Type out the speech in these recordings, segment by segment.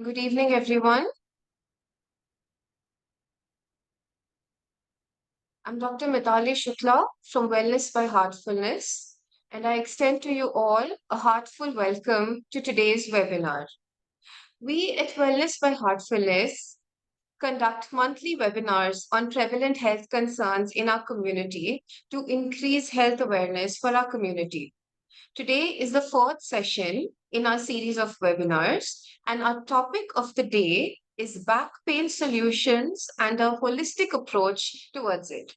Good evening, everyone. I'm Dr. Mitali Shukla from Wellness by Heartfulness, and I extend to you all a heartful welcome to today's webinar. We at Wellness by Heartfulness conduct monthly webinars on prevalent health concerns in our community to increase health awareness for our community. Today is the fourth session in our series of webinars, and our topic of the day is back pain solutions and a holistic approach towards it.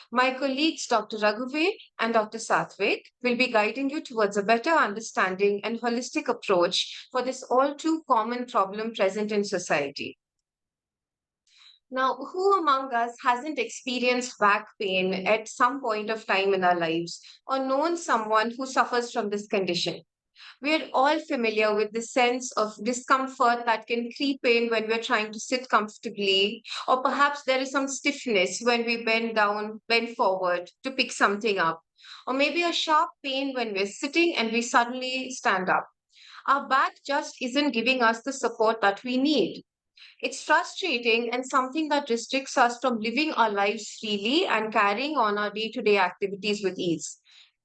My colleagues, Dr. Raghuveer and Dr. Satvik, will be guiding you towards a better understanding and holistic approach for this all too common problem present in society. Now, who among us hasn't experienced back pain at some point of time in our lives or known someone who suffers from this condition? We're all familiar with the sense of discomfort that can creep in when we're trying to sit comfortably, or perhaps there is some stiffness when we bend down, bend forward to pick something up, or maybe a sharp pain when we're sitting and we suddenly stand up. Our back just isn't giving us the support that we need. It's frustrating and something that restricts us from living our lives freely and carrying on our day to day activities with ease.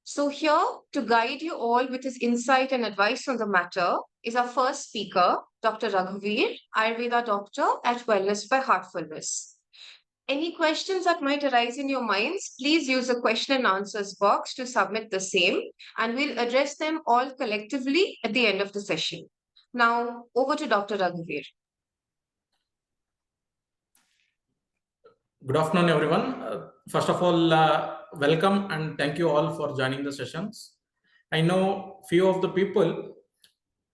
So, here to guide you all with his insight and advice on the matter is our first speaker, Dr. Raghuveer, Ayurveda doctor at Wellness by Heartfulness. Any questions that might arise in your minds, please use the question and answers box to submit the same, and we'll address them all collectively at the end of the session. Now, over to Dr. Raghuveer. Good afternoon, everyone. First of all, welcome and thank you all for joining the sessions. I know few of the people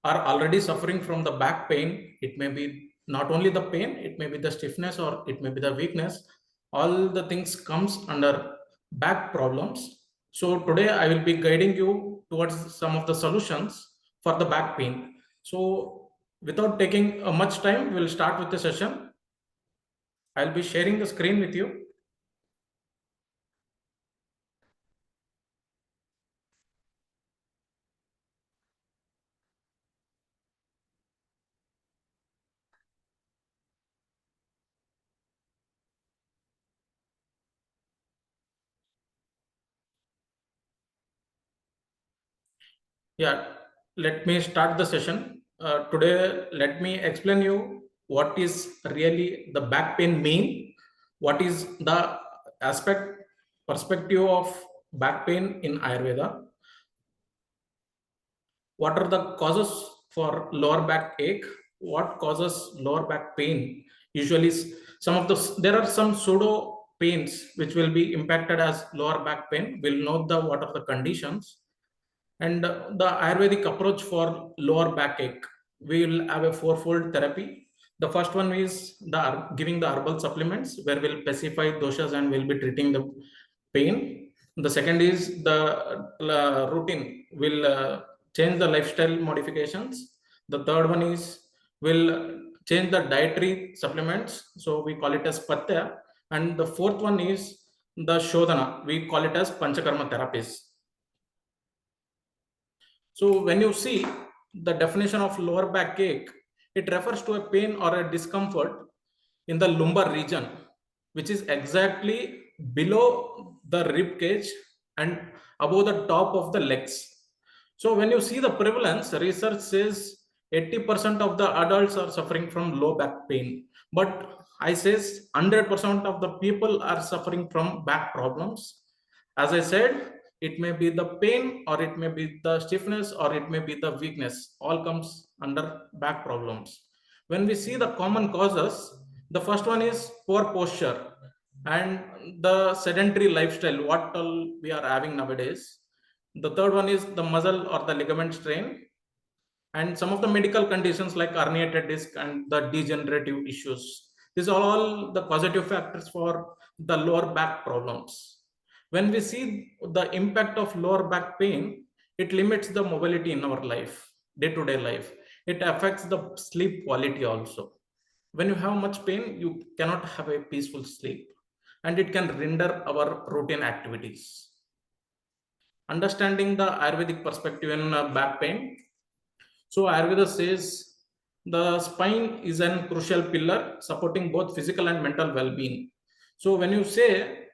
are already suffering from the back pain. It may be not only the pain, it may be the stiffness or it may be the weakness. All the things comes under back problems. So today I will be guiding you towards some of the solutions for the back pain. So without taking much time, we'll start with the session. I'll be sharing the screen with you. Yeah, let me start the session. Today, let me explain you what is really the back pain mean, what is the aspect perspective of back pain in Ayurveda, what are the causes for lower back ache, what causes lower back pain. Usually, some of the there are some pseudo pains which will be impacted as lower back pain. We'll know the what are the conditions. And the Ayurvedic approach for lower backache, we will have a fourfold therapy. The first one is giving the herbal supplements, where we'll pacify doshas and we'll be treating the pain. The second is the routine. Will change the lifestyle modifications. The third one is will change the dietary supplements. So we call it as patya. And the fourth one is the Shodhana. We call it as panchakarma therapies. So when you see the definition of lower back ache, it refers to a pain or a discomfort in the lumbar region, which is exactly below the rib cage and above the top of the legs. So when you see the prevalence, research says 80% of the adults are suffering from low back pain. But I says 100% of the people are suffering from back problems. As I said, it may be the pain or it may be the stiffness or it may be the weakness, all comes under back problems. When we see the common causes, the first one is poor posture and the sedentary lifestyle, what all we are having nowadays. The third one is the muscle or the ligament strain, and some of the medical conditions like herniated disc and the degenerative issues. These are all the causative factors for the lower back problems. When we see the impact of lower back pain, it limits the mobility in our life, day-to-day life. It affects the sleep quality also. When you have much pain, you cannot have a peaceful sleep, and it can render our routine activities. Understanding the Ayurvedic perspective in back pain. So Ayurveda says The spine is a crucial pillar supporting both physical and mental well-being. So when you say,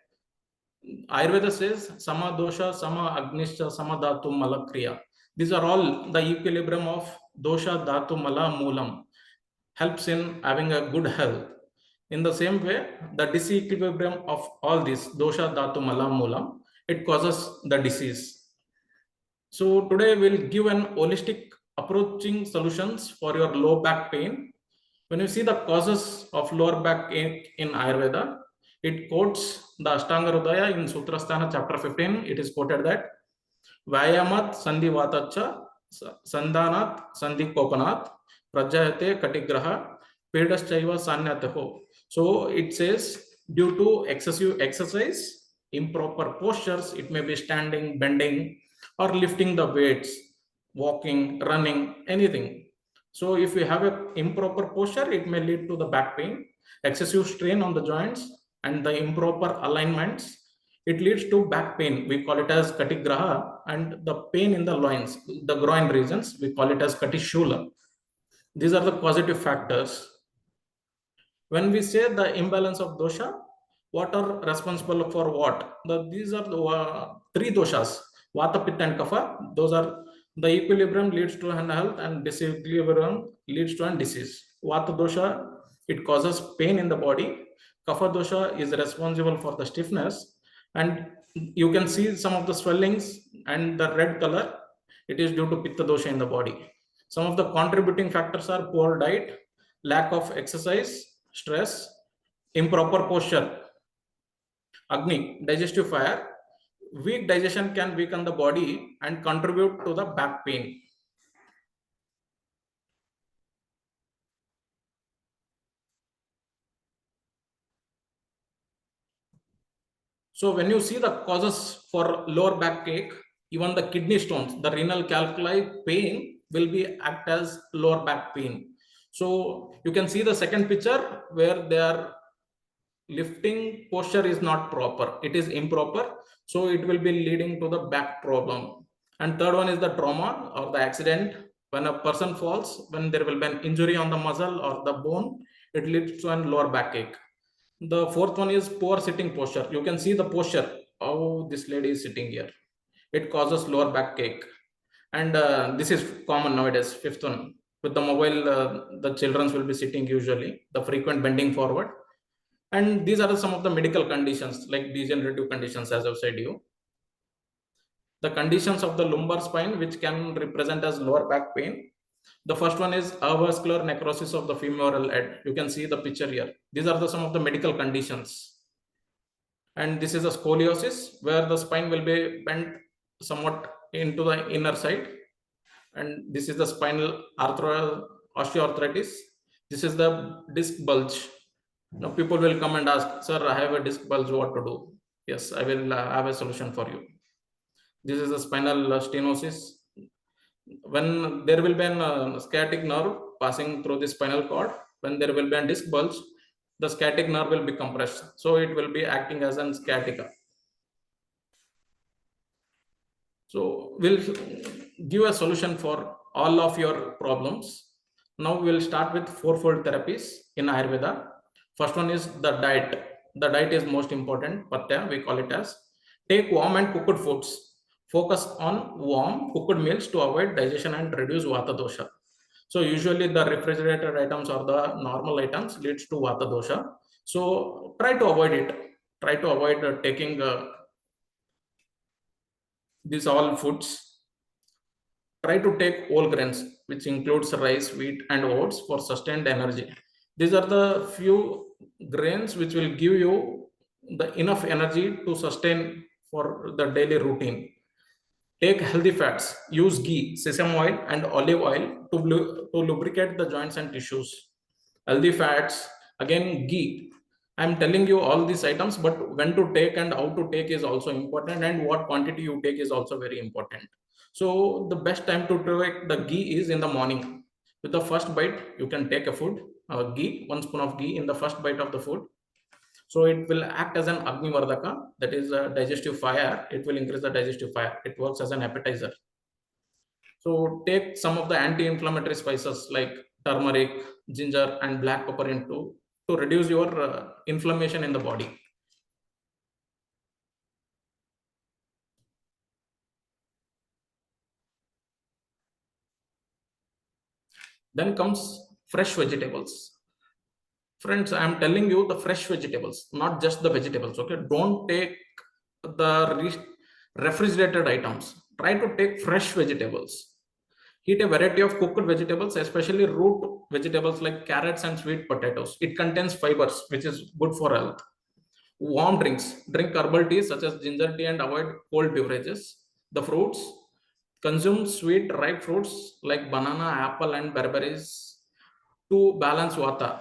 Ayurveda says sama dosha, sama agnisha, sama dhatu mala kriya. These are all the equilibrium of dosha, dhatu, mala, moolam. Helps in having a good health. In the same way, the disequilibrium of all this dosha, dhatu, mala, moolam, it causes the disease. So today we'll give an holistic approaching solutions for your low back pain. When you see the causes of lower back ache in Ayurveda, it quotes the Ashtanga Hridaya in Sutrasthana chapter 15. It is quoted that Vyayamat Sandhi Vatacha Sandhanat Sandhi Kopanat Prajayate Katigraha Pedaschaiva Sanyateho. So it says due to excessive exercise, improper postures, it may be standing, bending, or lifting the weights, walking, running, anything. So if you have an improper posture, it may lead to the back pain, excessive strain on the joints, and the improper alignments. It leads to back pain. We call it as katigraha, and the pain in the loins, the groin regions, we call it as katishula. These are the causative factors. When we say the imbalance of dosha, what are responsible for what? These are the three doshas, vata, pitta, and kapha. Those are the equilibrium leads to unhealth and disequilibrium leads to a disease. Vata dosha, it causes pain in the body. Kapha dosha is responsible for the stiffness, and you can see some of the swellings and the red color. It is due to pitta dosha in the body. Some of the contributing factors are poor diet, lack of exercise, stress, improper posture. Agni, digestive fire. Weak digestion can weaken the body and contribute to the back pain. So when you see the causes for lower back ache, even the kidney stones, the renal calculi pain will be act as lower back pain. So you can see the second picture where they are lifting posture is not proper, it is improper, so it will be leading to the back problem. And third one is the trauma or the accident. When a person falls, when there will be an injury on the muscle or the bone, it leads to a lower back ache. The fourth one is poor sitting posture. You can see the posture, how this lady is sitting here, it causes lower back ache. And this is common nowadays. Fifth one, with the mobile, the children will be sitting usually, the frequent bending forward. And these are some of the medical conditions like degenerative conditions, as I've said you. The conditions of the lumbar spine, which can represent as lower back pain. The first one is avascular necrosis of the femoral head. You can see the picture here. These are some of the medical conditions. And this is a scoliosis, where the spine will be bent somewhat into the inner side. And this is the spinal osteoarthritis. This is the disc bulge. Now people will come and ask, sir, I have a disc bulge, what to do? Yes, I will have a solution for you. This is a spinal stenosis. When there will be a sciatic nerve passing through the spinal cord, when there will be a disc bulge, the sciatic nerve will be compressed. So it will be acting as an sciatica. So we'll give a solution for all of your problems. Now we'll start with fourfold therapies in Ayurveda. First one is the diet. The diet is most important. Patya, we call it as. Take warm and cooked foods. Focus on warm cooked meals to avoid digestion and reduce vata dosha. So usually the refrigerated items or the normal items leads to vata dosha. So try to avoid it. Try to avoid taking these all foods. Try to take whole grains, which includes rice, wheat, and oats for sustained energy. These are the few grains which will give you the enough energy to sustain for the daily routine. Take healthy fats. Use ghee, sesame oil, and olive oil to lubricate the joints and tissues. Healthy fats, again ghee. I'm telling you all these items, but when to take and how to take is also important, and what quantity you take is also very important. So the best time to take the ghee is in the morning. With the first bite, you can take a food, ghee, 1 spoon of ghee in the first bite of the food. So it will act as an Agni Vardaka, that is a digestive fire. It will increase the digestive fire. It works as an appetizer. So take some of the anti-inflammatory spices like turmeric, ginger, and black pepper into to reduce your inflammation in the body. Then comes fresh vegetables. Friends, I am telling you the fresh vegetables, not just the vegetables. Okay, don't take the refrigerated items. Try to take fresh vegetables. Eat a variety of cooked vegetables, especially root vegetables like carrots and sweet potatoes. It contains fibers, which is good for health. Warm drinks. Drink herbal teas such as ginger tea and avoid cold beverages. The fruits. Consume sweet ripe fruits like banana, apple, and berries to balance vata.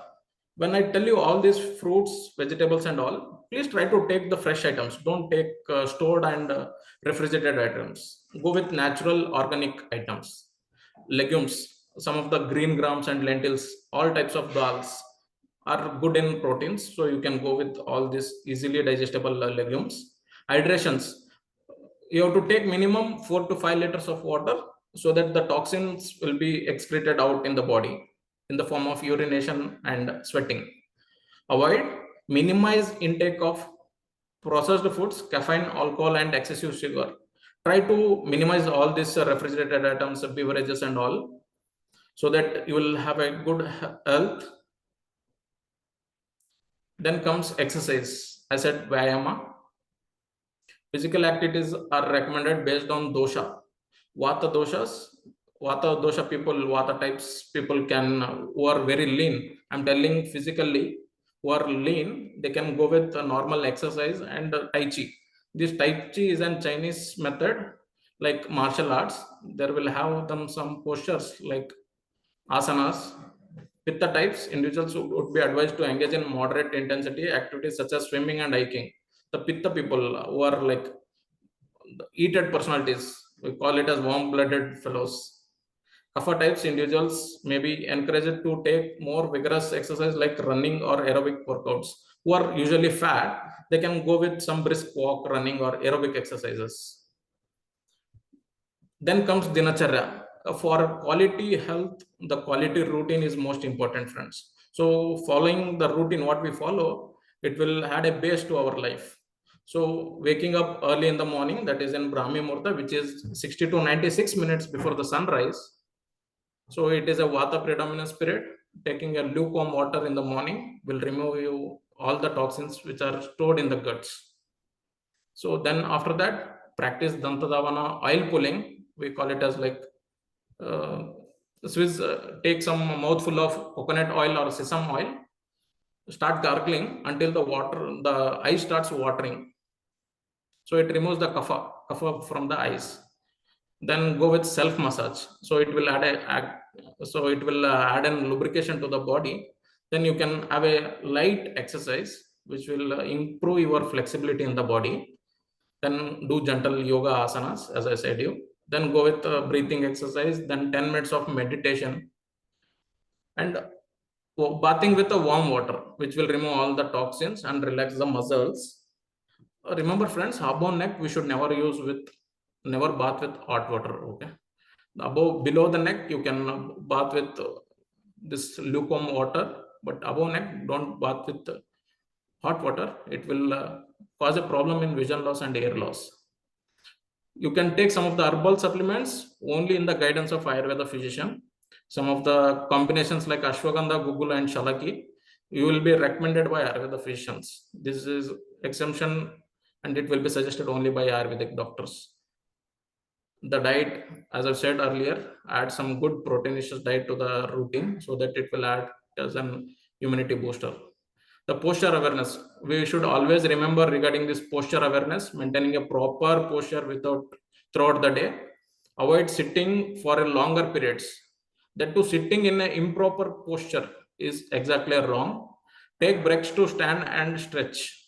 When I tell you all these fruits, vegetables, and all, please try to take the fresh items. Don't take stored and refrigerated items. Go with natural organic items. Legumes, some of the green grams and lentils, all types of dals are good in proteins. So you can go with all these easily digestible legumes. Hydrations, you have to take minimum 4 to 5 liters of water so that the toxins will be excreted out in the body in the form of urination and sweating. Avoid, minimize intake of processed foods, caffeine, alcohol, and excessive sugar. Try to minimize all these refrigerated items, beverages, and all, so that you will have a good health. Then comes exercise. I said Vyayama. Physical activities are recommended based on dosha. Vata doshas, Vata dosha people, Vata types people can who are very lean. I'm telling physically who are lean, they can go with normal exercise and Tai Chi. This Tai Chi is a Chinese method like martial arts. There will have them some postures like asanas. Pitta types, individuals would be advised to engage in moderate intensity activities such as swimming and hiking. The Pitta people who are like heated personalities, we call it as warm-blooded fellows. Kapha types individuals may be encouraged to take more vigorous exercise like running or aerobic workouts. Who are usually fat, they can go with some brisk walk, running, or aerobic exercises. Then comes dinacharya. For quality health, the quality routine is most important, friends. So following the routine, what we follow, it will add a base to our life. So waking up early in the morning, that is in Brahmi Murta, which is 60 to 96 minutes before the sunrise. So it is a Vata predominant spirit. Taking a lukewarm water in the morning will remove you all the toxins which are stored in the guts. So then after that, practice Dantadavana oil pulling. We call it as like uh, Swiss, take some mouthful of coconut oil or sesame oil, start gargling until the eye starts watering. So it removes the kapha from the eyes. Then go with self massage. So it will add an lubrication to the body. Then you can have a light exercise which will improve your flexibility in the body. Then do gentle yoga asanas, as I said you. Then go with breathing exercise. Then 10 minutes of meditation and bathing with a warm water, which will remove all the toxins and relax the muscles. Remember, friends, above neck we should never bath with hot water. Okay, below the neck you can bath with this lukewarm water, but above neck don't bath with hot water. It will cause a problem in vision loss and hair loss. You can take some of the herbal supplements only in the guidance of Ayurveda physician. Some of the combinations like ashwagandha, gugula, and shalaki, you will be recommended by Ayurveda physicians. This is exemption and it will be suggested only by Ayurvedic doctors. The diet, as I've said earlier, add some good proteinaceous diet to the routine so that it will act as an immunity booster. The posture awareness, we should always remember regarding this posture awareness, maintaining a proper posture throughout the day. Avoid sitting for a longer periods. That too, sitting in an improper posture is exactly wrong. Take breaks to stand and stretch.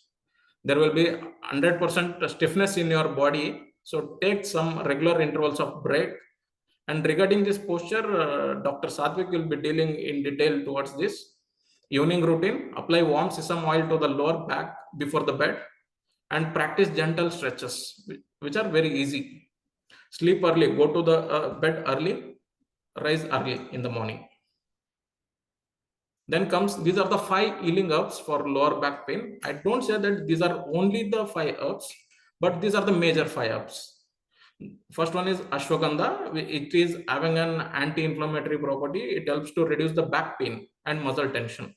There will be 100% stiffness in your body, so take some regular intervals of break. And regarding this posture, Dr. Satvik will be dealing in detail towards this. Evening routine, apply warm sesame oil to the lower back before the bed and practice gentle stretches, which are very easy. Sleep early, go to the bed early, rise early in the morning. Then comes, these are the 5 healing herbs for lower back pain. I don't say that these are only the 5 herbs, but these are the major 5 herbs. First one is ashwagandha. It is having an anti-inflammatory property. It helps to reduce the back pain and muscle tension.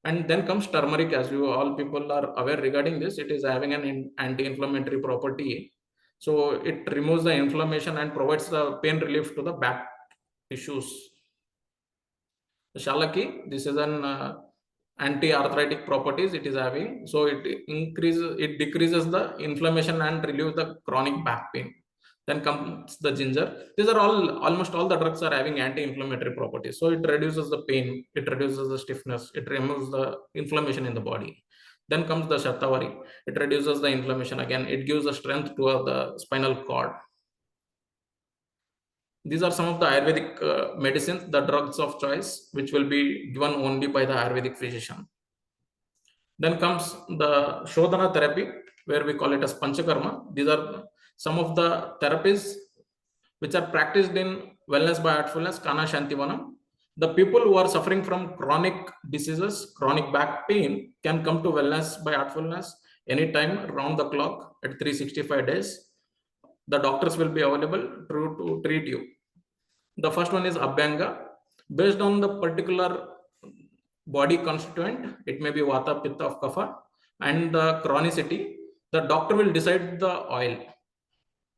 And then comes turmeric, as you all people are aware regarding this. It is having an anti-inflammatory property. So it removes the inflammation and provides the pain relief to the back tissues. Shalaki, this is an anti-arthritic properties it is having. So it decreases the inflammation and relieves the chronic back pain. Then comes the ginger. These are almost all the drugs are having anti-inflammatory properties. So it reduces the pain, it reduces the stiffness, it removes the inflammation in the body. Then comes the shatavari. It reduces the inflammation again. It gives the strength to the spinal cord. These are some of the Ayurvedic medicines, the drugs of choice, which will be given only by the Ayurvedic physician. Then comes the Shodhana therapy, where we call it as Panchakarma. These are some of the therapies which are practiced in wellness by heartfulness, Kana Shantivanam. The people who are suffering from chronic diseases, chronic back pain, can come to wellness by heartfulness anytime, round the clock, at 365 days. The doctors will be available to treat you. The first one is Abhyanga. Based on the particular body constituent, it may be Vata, Pitta of Kapha, and the chronicity, the doctor will decide the oil.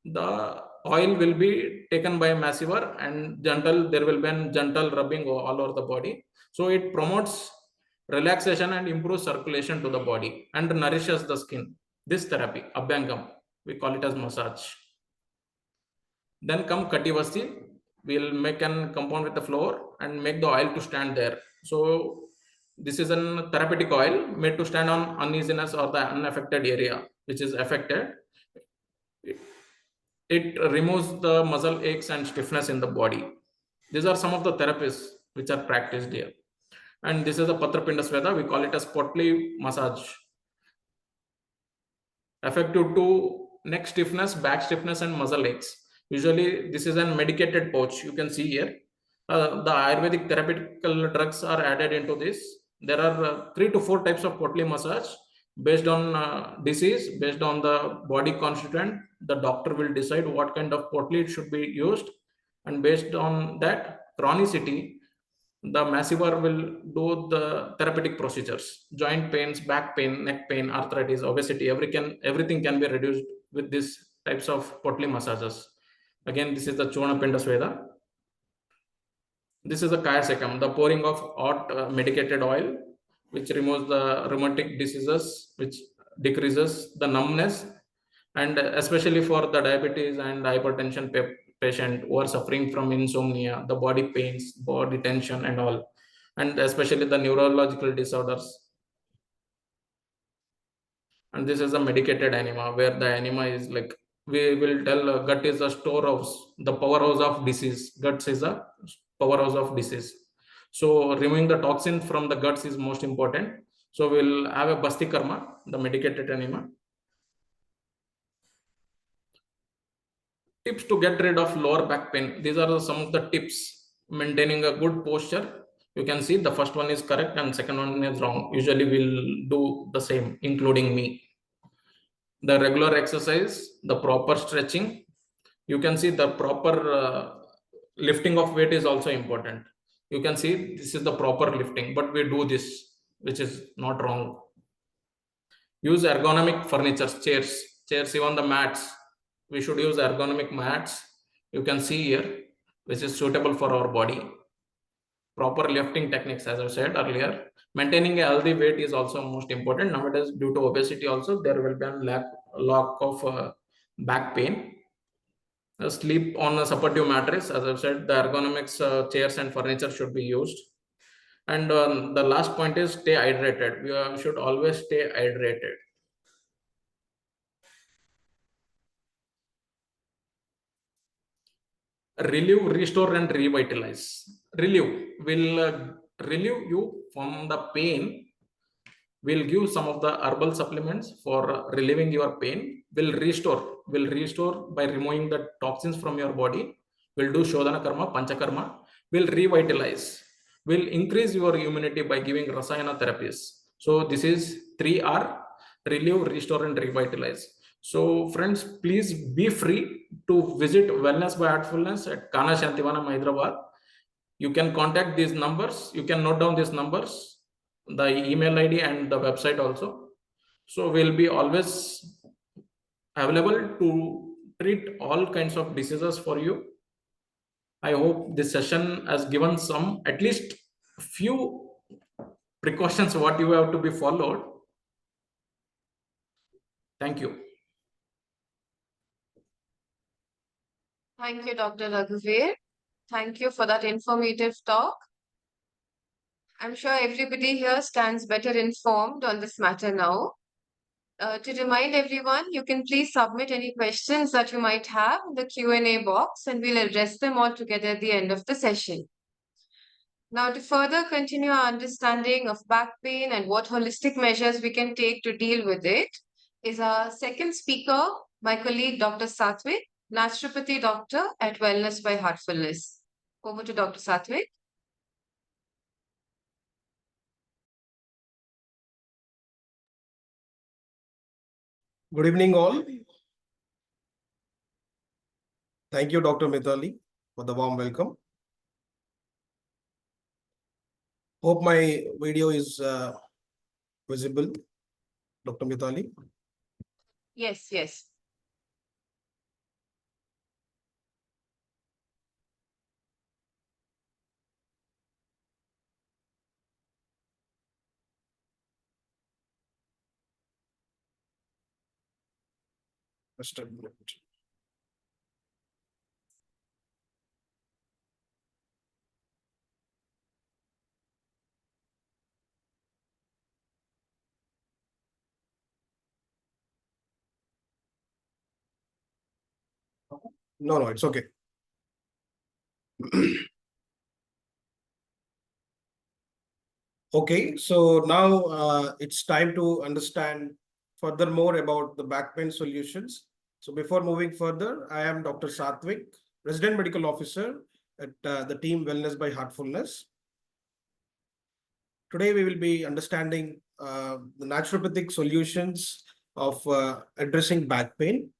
The oil will be taken by a massiver and there will be a gentle rubbing all over the body. So it promotes relaxation and improves circulation to the body and nourishes the skin. This therapy, Abhyangam, we call it as massage. Then come Kativasi. We'll make a compound with the flour and make the oil to stand there. So this is a therapeutic oil made to stand on uneasiness or the unaffected area which is affected. It removes the muscle aches and stiffness in the body. These are some of the therapies which are practiced here. And this is a Patrapinda Sveda. We call it as potli massage. Effective to neck stiffness, back stiffness, and muscle aches. Usually, this is a medicated pouch. You can see here. The Ayurvedic therapeutical drugs are added into this. There are 3 to 4 types of potli massage based on disease, based on the body constituent. The doctor will decide what kind of potli should be used, and based on that chronicity, the massiver will do the therapeutic procedures. Joint pains, back pain, neck pain, arthritis, obesity, everything can be reduced with these types of potli massages. Again, this is the Chona Pinda Sweda. This is a Kayasekam, the pouring of hot medicated oil, which removes the rheumatic diseases, which decreases the numbness, and especially for the diabetes and hypertension patient who are suffering from insomnia, the body pains, body tension, and all, and especially the neurological disorders. And this is a medicated enema, where the enema is like, we will tell gut is a storehouse, the powerhouse of disease. Guts is a powerhouse of disease. So removing the toxin from the guts is most important. So we'll have a Basti Karma, the medicated enema. Tips to get rid of lower back pain. These are some of the tips. Maintaining a good posture. You can see the first one is correct and second one is wrong. Usually we'll do the same, including me. The regular exercise, the proper stretching. You can see the proper lifting of weight is also important. You can see this is the proper lifting, but we do this, which is not wrong. Use ergonomic furniture, chairs, even the mats. We should use ergonomic mats. You can see here, which is suitable for our body. Proper lifting techniques, as I said earlier. Maintaining a healthy weight is also most important. Nowadays, due to obesity also, there will be a lack of back pain. Sleep on a supportive mattress. As I've said, the ergonomics chairs and furniture should be used. And the last point is stay hydrated. We should always stay hydrated. Relieve, restore, and revitalize. Relieve will relieve you from the pain. Will give some of the herbal supplements for relieving your pain. Will restore by removing the toxins from your body. Will do Shodhana Karma, Panchakarma. Will revitalize will increase your immunity by giving rasayana therapies. So this is 3R: relieve, restore, and revitalize. So friends, please be free to visit Wellness by Heartfulness at Kana Shantivanam, Hyderabad. You can contact these numbers. You can note down these numbers, the email ID and the website also. So we'll be always available to treat all kinds of diseases for you. I hope this session has given some, at least few precautions what you have to be followed. Thank you. Thank you, Dr. Raghuveer. Thank you for that informative talk. I'm sure everybody here stands better informed on this matter now. To remind everyone, you can please submit any questions that you might have in the Q&A box, and we'll address them all together at the end of the session. Now, to further continue our understanding of back pain and what holistic measures we can take to deal with it, is our second speaker, my colleague, Dr. Satvik, naturopathy doctor at Wellness by Heartfulness. Over to Dr. Satvik. Good evening, all. Thank you, Dr. Mithali, for the warm welcome. Hope my video is visible, Dr. Mithali. Yes, yes. Just a minute. No, it's okay. Okay, so now it's time to understand furthermore about the back pain solutions. So before moving further, I am Dr. Satvik, Resident Medical Officer at the team Wellness by Heartfulness. Today we will be understanding the naturopathic solutions of addressing back pain.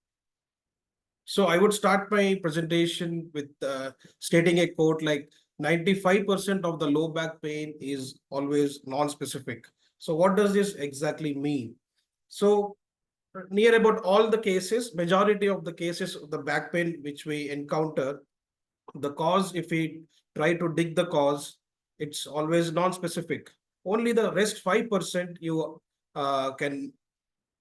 So I would start my presentation with stating a quote like 95% of the low back pain is always non-specific. So what does this exactly mean? So near about all the cases, majority of the cases of the back pain which we encounter, the cause, if we try to dig the cause, it's always non-specific. Only the rest 5% you can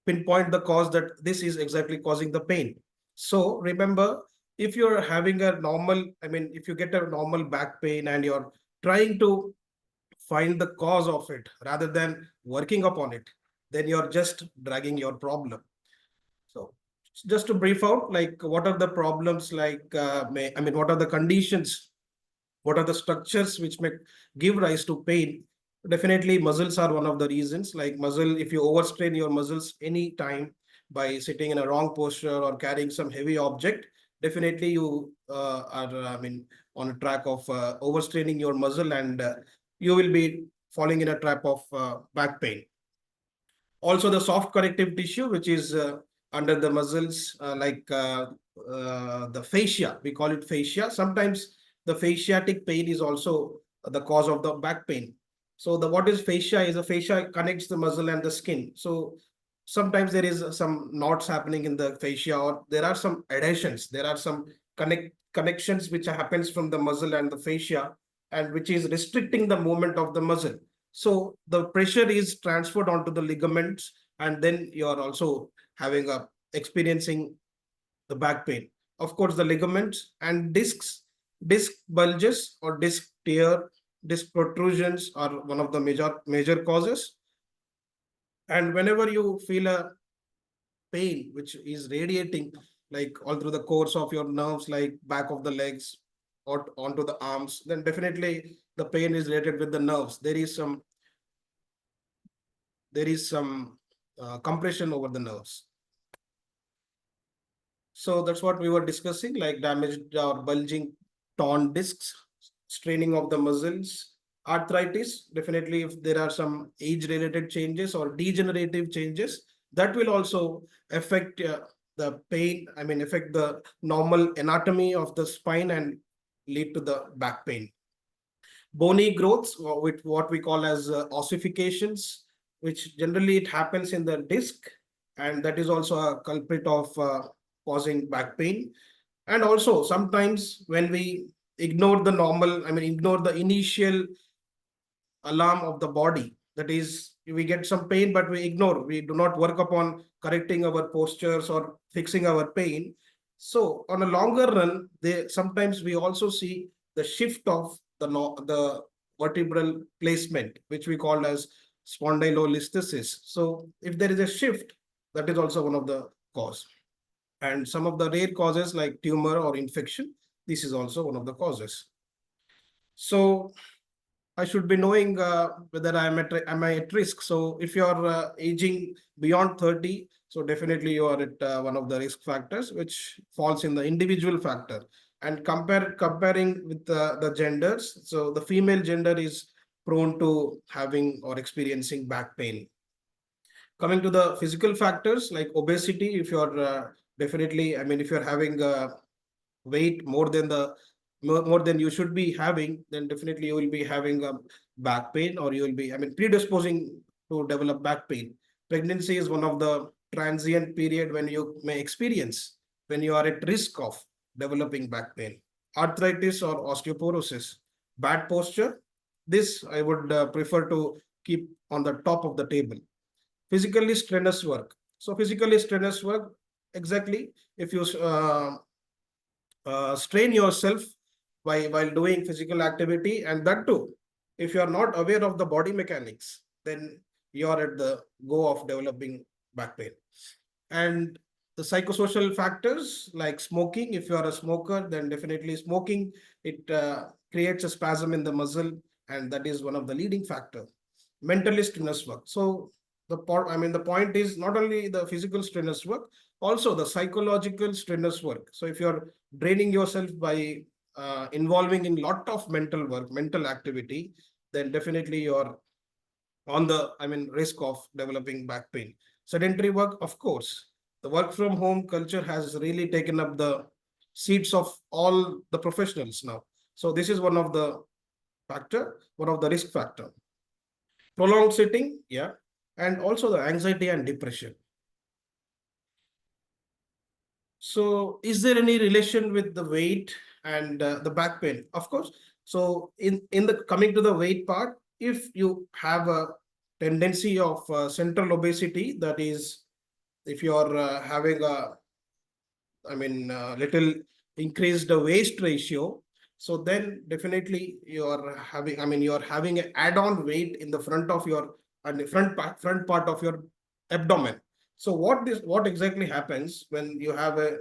pinpoint the cause that this is exactly causing the pain. So remember, if you're having a normal, if you get a normal back pain and you're trying to find the cause of it rather than working upon it, then you're just dragging your problem. So just to brief out, like what are the problems, like what are the conditions, what are the structures which may give rise to pain? Definitely muscles are one of the reasons. Like muscle, if you overstrain your muscles any time by sitting in a wrong posture or carrying some heavy object, definitely you are on a track of overstraining your muscle, and you will be falling in a trap of back pain. Also the soft connective tissue, which is under the muscles, the fascia, we call it fascia. Sometimes the fasciatic pain is also the cause of the back pain. So the what is fascia is, the fascia connects the muscle and the skin. So sometimes there is some knots happening in the fascia, or there are some adhesions, there are some connections which happens from the muscle and the fascia, and which is restricting the movement of the muscle. So the pressure is transferred onto the ligaments, and then you are also having a experiencing the back pain. Of course, the ligaments and discs, disc bulges or disc tear, disc protrusions are one of the major causes. And whenever you feel a pain which is radiating like all through the course of your nerves, like back of the legs or onto the arms, then definitely the pain is related with the nerves. There is some compression over the nerves. So that's what we were discussing, like damaged or bulging torn discs, straining of the muscles, Arthritis, definitely if there are some age related changes or degenerative changes, that will also affect the pain, affect the normal anatomy of the spine and lead to the back pain. Bony growths, with what we call as ossifications, which generally it happens in the disc, and that is also a culprit of causing back pain. And also sometimes when we ignore the normal, ignore the initial alarm of the body, that is we get some pain but we ignore, we do not work upon correcting our postures or fixing our pain. So on a longer run, they sometimes we also see the shift of the vertebral placement, which we call as spondylolisthesis. So if there is a shift, that is also one of the cause. And some of the rare causes like tumor or infection, this is also one of the causes. So I should be knowing whether am I at risk. So if you are aging beyond 30, so definitely you are at one of the risk factors, which falls in the individual factor. And comparing with the genders, so the female gender is prone to having or experiencing back pain. Coming to the physical factors like obesity, if you're definitely, if you're having weight more than you should be having, then definitely you will be having a back pain, or you will be, predisposing to develop back pain. Pregnancy is one of the transient period when you may experience, when you are at risk of developing back pain. Arthritis or osteoporosis, bad posture. This I would prefer to keep on the top of the table. Physically strenuous work. So physically strenuous work, exactly. If you strain yourself while doing physical activity, and that too, if you are not aware of the body mechanics, then you are at the go of developing back pain. And the psychosocial factors like smoking, if you are a smoker, then definitely smoking, it creates a spasm in the muscle, and that is one of the leading factor. Mentally strenuous work. So the point is not only the physical strenuous work, also the psychological strenuous work. So if you're draining yourself by involving in lot of mental work, mental activity, then definitely you're on the risk of developing back pain. Sedentary work, of course, the work from home culture has really taken up the seats of all the professionals now. So this is one of the factor, one of the risk factor. Prolonged sitting, yeah, and also the anxiety and depression. So is there any relation with the weight and the back pain? Of course. So in the coming to the weight part, if you have a tendency of central obesity, that is, if you are having a little increased the waist ratio, so then definitely you are having, you are having an add-on weight in the front of your, and the front part of your abdomen. So what exactly happens when you have a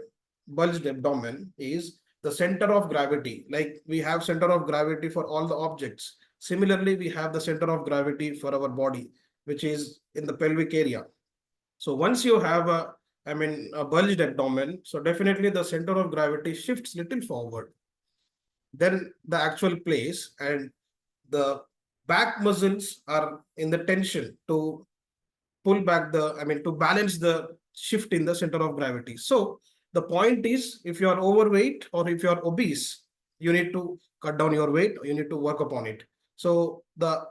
bulged abdomen is the center of gravity. Like we have center of gravity for all the objects. Similarly, we have the center of gravity for our body, which is in the pelvic area. So once you have a bulged abdomen, so definitely the center of gravity shifts little forward. Then the actual place, and the back muscles are in the tension to pull back the, to balance the shift in the center of gravity. So the point is, if you are overweight or if you are obese, you need to cut down your weight, you need to work upon it. So the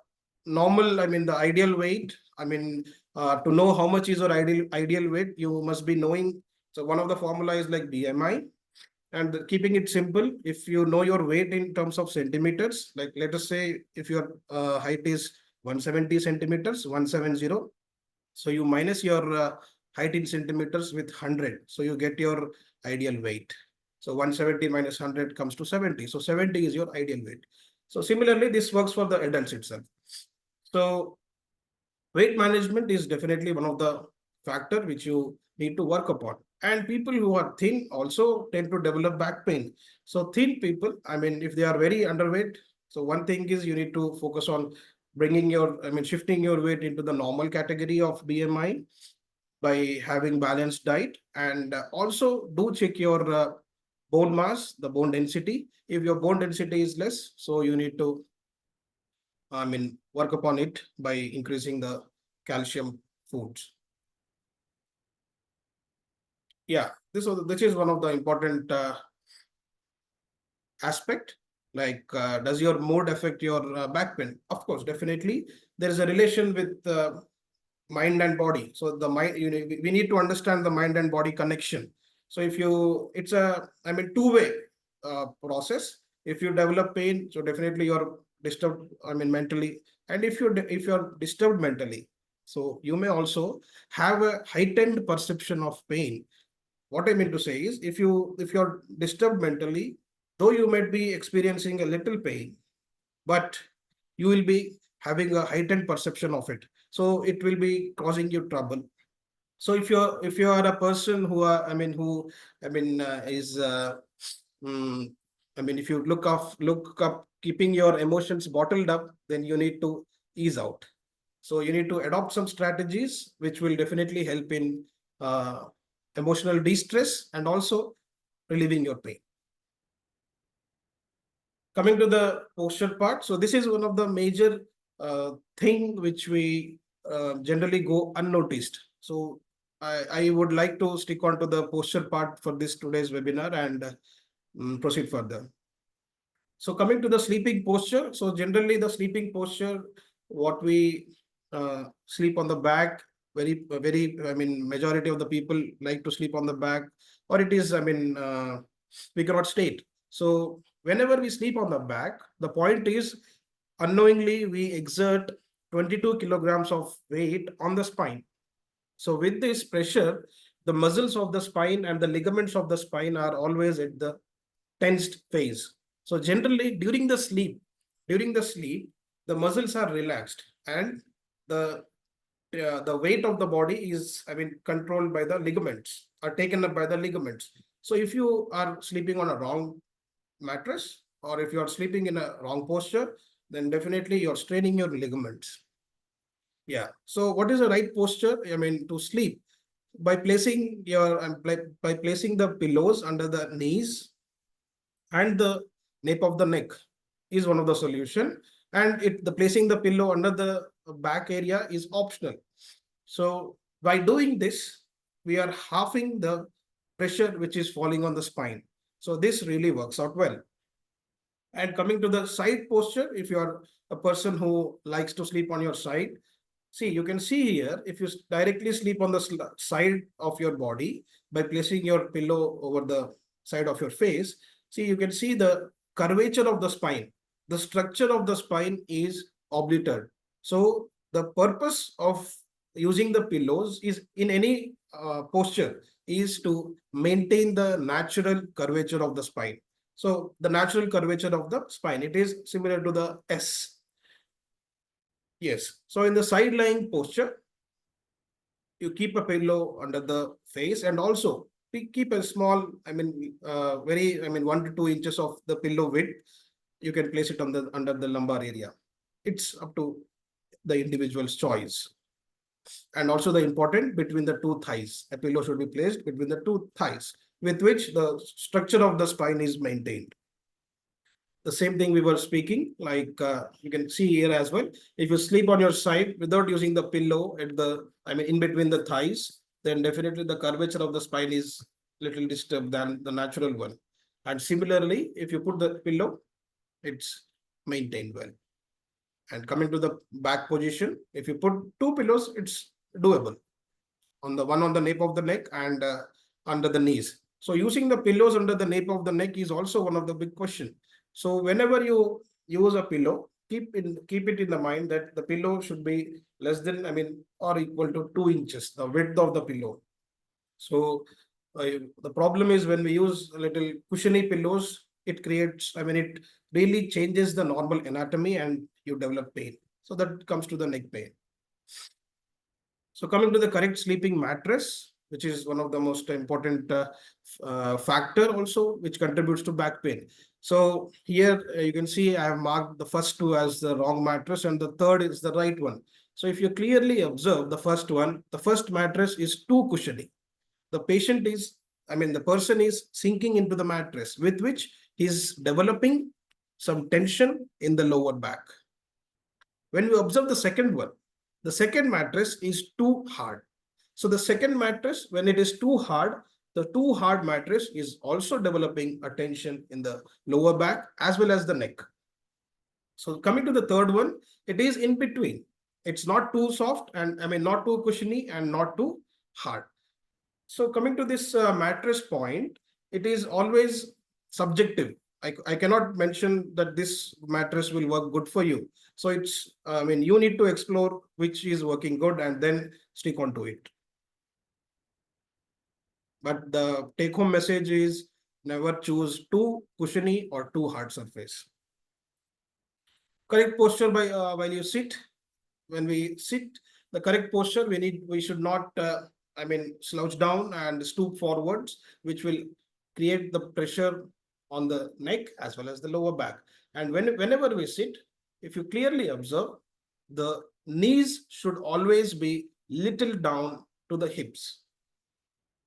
normal, the ideal weight, to know how much is your ideal weight, you must be knowing. So one of the formula is like BMI. And keeping it simple, if you know your weight in terms of centimeters, like let us say if your height is 170 centimeters, 170, so you minus your height in centimeters with 100. So you get your ideal weight. So 170 minus 100 comes to 70. So 70 is your ideal weight. So similarly, this works for the adults itself. So weight management is definitely one of the factor which you need to work upon. And people who are thin also tend to develop back pain. So thin people, if they are very underweight, so one thing is you need to focus on bringing your, shifting your weight into the normal category of BMI by having balanced diet, and also do check your bone mass, the bone density. If your bone density is less, so you need to work upon it by increasing the calcium foods. Yeah, this is one of the important aspect. Like, does your mood affect your back pain? Of course, definitely. There is a relation with mind and body. So the mind, we need to understand the mind and body connection. So if you, it's a, two-way process. If you develop pain, so definitely you're disturbed, mentally. And if you're disturbed mentally, so you may also have a heightened perception of pain. What I mean to say is, if you're disturbed mentally, though you might be experiencing a little pain, but you will be having a heightened perception of it. So it will be causing you trouble. So if you are a person who are, is mm, if you look up keeping your emotions bottled up, then you need to ease out. So you need to adopt some strategies which will definitely help in uh, emotional de-stress and also relieving your pain. Coming to the posture part, so this is one of the major thing which we generally go unnoticed. So I would like to stick on to the posture part for this today's webinar and proceed further. So coming to the sleeping posture, so generally the sleeping posture, what we sleep on the back, very, majority of the people like to sleep on the back, or it is, we cannot state. So whenever we sleep on the back, the point is unknowingly we exert 22 kilograms of weight on the spine. So with this pressure, the muscles of the spine and the ligaments of the spine are always at the tensed phase. So generally during the sleep, the muscles are relaxed and the weight of the body is, controlled by the ligaments, are taken up by the ligaments. So if you are sleeping on a wrong mattress, or if you are sleeping in a wrong posture, then definitely you're straining your ligaments. Yeah. So what is the right posture? To sleep by placing your by placing the pillows under the knees and the nape of the neck is one of the solution. And the placing the pillow under the back area is optional. So by doing this, we are halving the pressure which is falling on the spine. So this really works out well. And coming to the side posture, if you are a person who likes to sleep on your side, see, you can see here, if you directly sleep on the side of your body by placing your pillow over the side of your face, see, you can see the curvature of the spine. The structure of the spine is obliterated. So the purpose of using the pillows is in any posture is to maintain the natural curvature of the spine. So the natural curvature of the spine, it is similar to the S. Yes. So in the side lying posture, you keep a pillow under the face, and also we keep a small, 1 to 2 inches of the pillow width. You can place it on the under the lumbar area. It's up to the individual's choice. And also the important between the two thighs. A pillow should be placed between the two thighs, with which the structure of the spine is maintained. The same thing we were speaking, like you can see here as well. If you sleep on your side without using the pillow at the, in between the thighs, then definitely the curvature of the spine is little disturbed than the natural one. And similarly, if you put the pillow, it's maintained well. And coming to the back position, if you put two pillows, it's doable. On the one on the nape of the neck and under the knees. So using the pillows under the nape of the neck is also one of the big question. So whenever you use a pillow, keep it in the mind that the pillow should be less than, or equal to 2 inches, the width of the pillow. So the problem is when we use a little cushiony pillows, it creates, it really changes the normal anatomy and you develop pain. So that comes to the neck pain. So coming to the correct sleeping mattress, which is one of the most important factor also, which contributes to back pain. So here you can see I have marked the first two as the wrong mattress and the third is the right one. So if you clearly observe the first one, the first mattress is too cushiony. The patient is, the person is sinking into the mattress, with which he is developing some tension in the lower back. When we observe the second one, the second mattress is too hard. So the second mattress, when it is too hard, the too hard mattress is also developing a tension in the lower back as well as the neck. So coming to the third one, it is in between. It's not too soft and not too cushiony and not too hard. So coming to this mattress point, it is always subjective. I cannot mention that this mattress will work good for you. So it's, you need to explore which is working good and then stick on to it. But the take home message is never choose too cushiony or too hard surface. Correct posture by while you sit. When we sit, the correct posture, we should not slouch down and stoop forwards, which will create the pressure on the neck as well as the lower back. And whenever we sit, if you clearly observe, the knees should always be little down to the hips.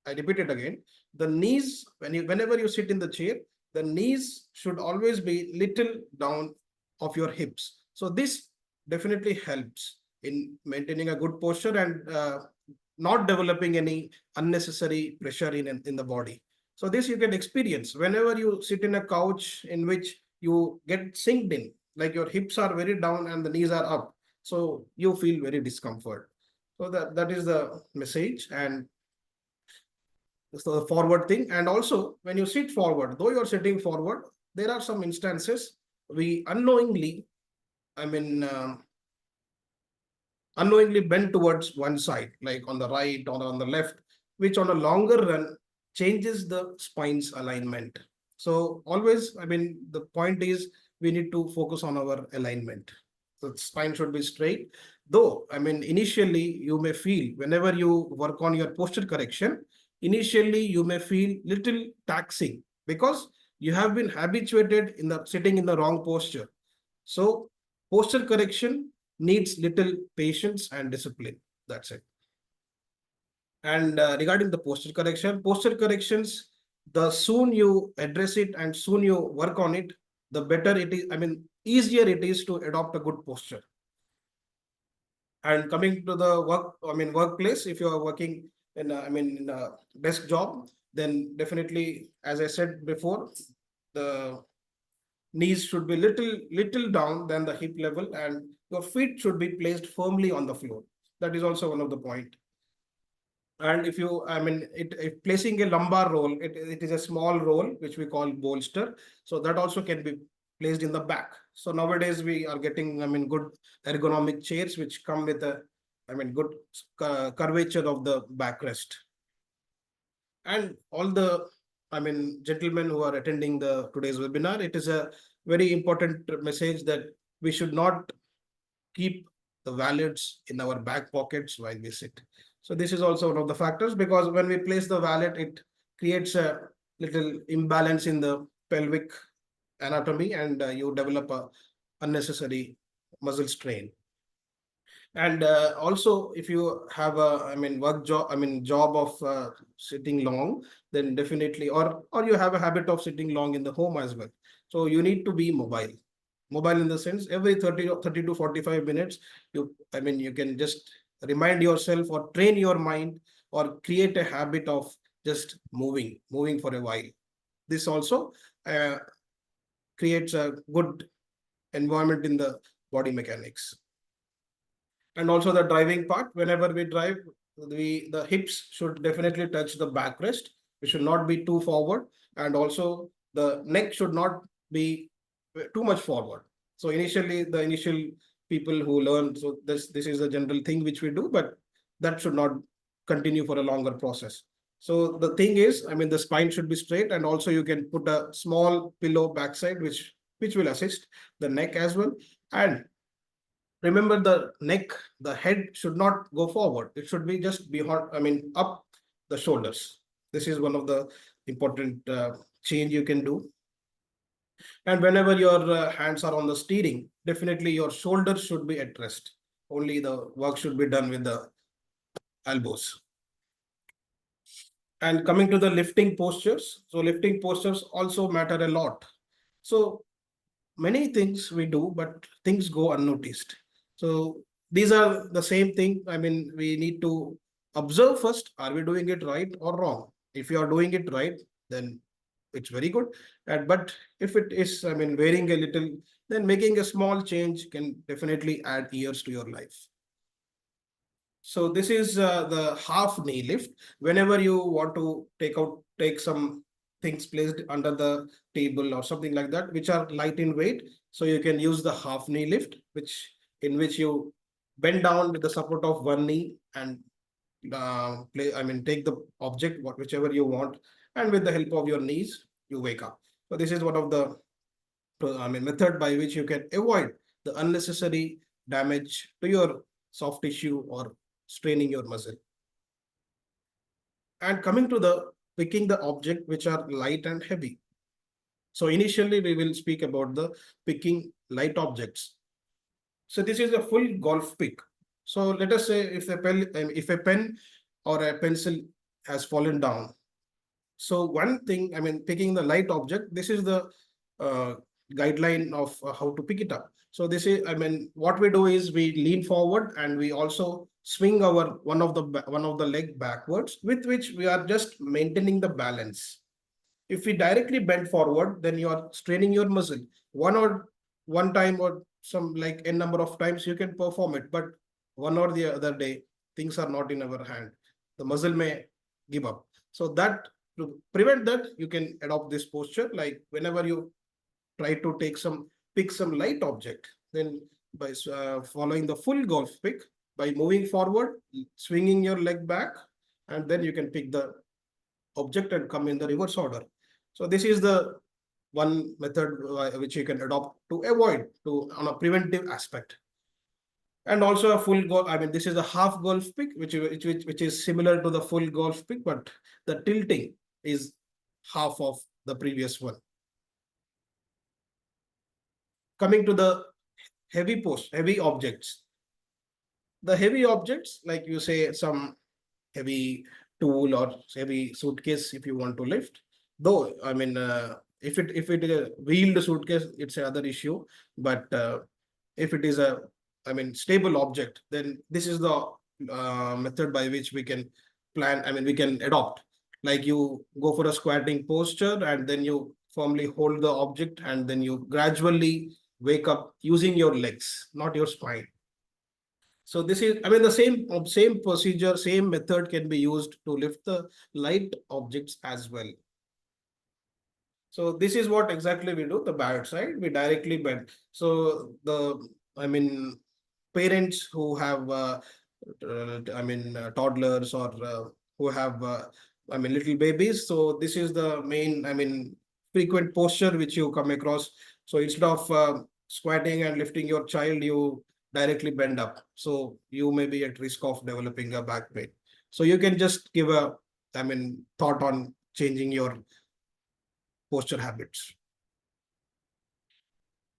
I repeat it again. The knees, whenever you sit in the chair, the knees should always be little down of your hips. So this definitely helps in maintaining a good posture and not developing any unnecessary pressure in the body. So this you can experience whenever you sit in a couch in which you get sinked in, like your hips are very down and the knees are up. So you feel very discomfort. So that is the message. And so the forward thing. And also when you sit forward, though you're sitting forward, there are some instances we unknowingly, unknowingly bend towards one side, like on the right or on the left, which on a longer run changes the spine's alignment. So always, the point is we need to focus on our alignment. So the spine should be straight. Though, initially you may feel whenever you work on your posture correction, initially you may feel little taxing because you have been habituated in the sitting in the wrong posture. So posture correction needs little patience and discipline. That's it. And regarding the posture corrections, the soon you address it and soon you work on it, the better it is. Easier it is to adopt a good posture. And coming to the workplace, if you are working in a desk job, then definitely, as I said before, the knees should be little down than the hip level, and your feet should be placed firmly on the floor. That is also one of the point. And if you, if placing a lumbar roll, it is a small roll which we call bolster. So that also can be placed in the back. So nowadays we are getting, good ergonomic chairs which come with a, good curvature of the backrest. And all the, gentlemen who are attending the today's webinar, it is a very important message that we should not keep the wallets in our back pockets while we sit. So this is also one of the factors, because when we place the wallet, it creates a little imbalance in the pelvic anatomy, and you develop a unnecessary muscle strain. And also, if you have a job of sitting long, then definitely, or you have a habit of sitting long in the home as well. So you need to be mobile in the sense every 30 to 45 minutes, you can just remind yourself or train your mind or create a habit of just moving for a while. This also creates a good environment in the body mechanics. And also the driving part, whenever we drive, the hips should definitely touch the backrest. We should not be too forward, and also the neck should not be too much forward. So the initial people who learn, so this is a general thing which we do, but that should not continue for a longer process. So the thing is, the spine should be straight, and also you can put a small pillow backside which will assist the neck as well. And remember, the neck, the head should not go forward. It should be just behind, up the shoulders. This is one of the important change you can do. And whenever your hands are on the steering, definitely your shoulders should be at rest. Only the work should be done with the elbows. And coming to the lifting postures. So lifting postures also matter a lot. So many things we do, but things go unnoticed. So these are the same thing. I mean, we need to observe first, are we doing it right or wrong? If you are doing it right, then it's very good. And but if it is, I mean, varying a little, then making a small change can definitely add years to your life. So this is the half knee lift. Whenever you want to take some things placed under the table or something like that, which are light in weight. So you can use the half knee lift, in which you bend down with the support of one knee and take the object, whichever you want, and with the help of your knees, you wake up. So this is one of the method by which you can avoid the unnecessary damage to your soft tissue or straining your muscle. And coming to the picking the object which are light and heavy. So initially we will speak about the picking light objects. So this is a full golf pick. So let us say if a pen or a pencil has fallen down. So one thing, I mean, picking the light object, this is the uh, guideline of how to pick it up. So this is, I mean, what we do is we lean forward and we also swing our one of the leg backwards, with which we are just maintaining the balance. If we directly bend forward, then you are straining your muscle. One time or some like a number of times you can perform it, but one or the other day, things are not in our hand. The muscle may give up. So that to prevent that, you can adopt this posture. Like whenever you try to pick some light object, then by following the full golf pick, by moving forward, swinging your leg back, and then you can pick the object and come in the reverse order. So this is the one method which you can adopt to avoid to on a preventive aspect. And also a full golf. I mean, this is a half golf pick, which is similar to the full golf pick, but the tilting is half of the previous one. Coming to the heavy objects. The heavy objects, like you say, some heavy tool or heavy suitcase if you want to lift. Though, I mean, if it is a wheeled suitcase, it's another issue. But if it is a, I mean, stable object, then this is the method by which we can plan. I mean, we can adopt. Like you go for a squatting posture and then you firmly hold the object and then you gradually wake up using your legs, not your spine. So this is, I mean, the same procedure, same method can be used to lift the light objects as well. So this is what exactly we do. The bad side, we directly bend. So I mean, parents who have, toddlers or who have, little babies. So this is the main, I mean, frequent posture which you come across. So instead of squatting and lifting your child, you directly bend up. So you may be at risk of developing a back pain. So you can just give a, thought on changing your posture habits.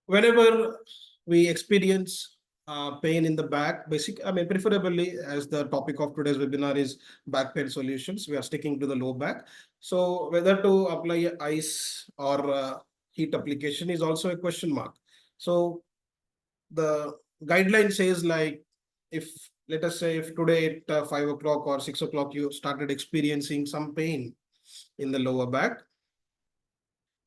Whenever we experience pain in the back, preferably as the topic of today's webinar is back pain solutions, we are sticking to the low back. So whether to apply ice or heat application is also a question mark. So the guideline says, like, if let us say if today at 5 o'clock or 6 o'clock you started experiencing some pain in the lower back,